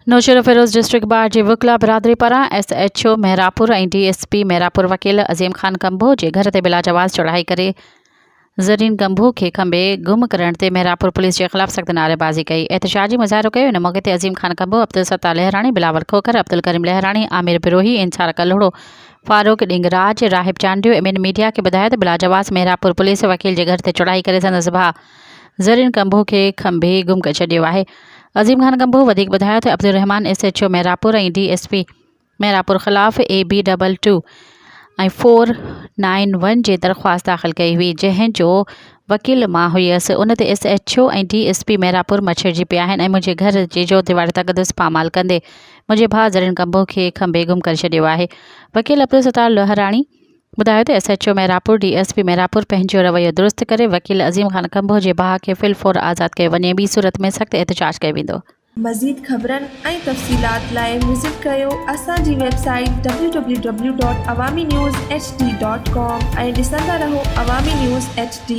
Nowshera Firoz district bar जे वकिला बिरादरी पारां SHO Mehrabpur ऐं DSP मेहरापुर वकील अज़ीम ख़ान कंबो जे घर ते बिलाजवाज़ चढ़ाई करे ज़रीन कंबो खे खंबे गुम करण ते मेहरापुर पुलिस जे ख़िलाफ़ सख़्त नारेबाज़ी कई। एहतजाजी मुज़ाहिरो कयो। इन मौक़े ते अज़ीम Khan combo, Abdul Sattar लहराणी, Bilawal Khokhar, Abdul Karim लहराणी, Aamir Birohi, इंसार कल्हड़ो, Farooq डिंगराज, राहिब Chandio M media के ॿुधायो त बिलाजवाज़ मेहरापुर पुलिस वकील जे घर ते चढ़ाई करे संदसि भाउ ज़रीन कंबो खे खंबे गुम करे छॾियो आहे। अज़ीम ख़ान कंबो वधीक ॿुधायो त अब्दुल रहमान SHO मेहरापुर ऐं DSP मेहरापुर ख़िलाफ़ AB22 ऐं 491 जे दरख़्वास्त दाख़िल कई हुई, जंहिंजो वकील मां हुयसि। उन ते SHO ऐं DSP मेहरापुर मछिड़जी पिया आहिनि ऐं मुंहिंजे घर जे जो दीवार तक़दस पामाल कंदे मुंहिंजे भाउ ज़रीन कंबो खे खंबे गुम करे छॾियो आहे। वकील अब्दुल सत्तार लहराणी ॿुधायो त SHO मेहरापुर DSP मेहरापुर पंहिंजो रवैयो दुरुस्त करे वकील अज़ीम ख़ान कंबो जे भाउ खे फिलफोर आज़ादु कयो वञे, ॿी सूरत में सख़्त एहतजाज कयो वेंदो। मज़ीद ख़बरनि ऐं तफ़सीलात लाइ विज़िट कयो असांजी वेबसाइट www.awamiNewsHD.com ऐं ॾिसंदा रहो अवामी न्यूज़ HD।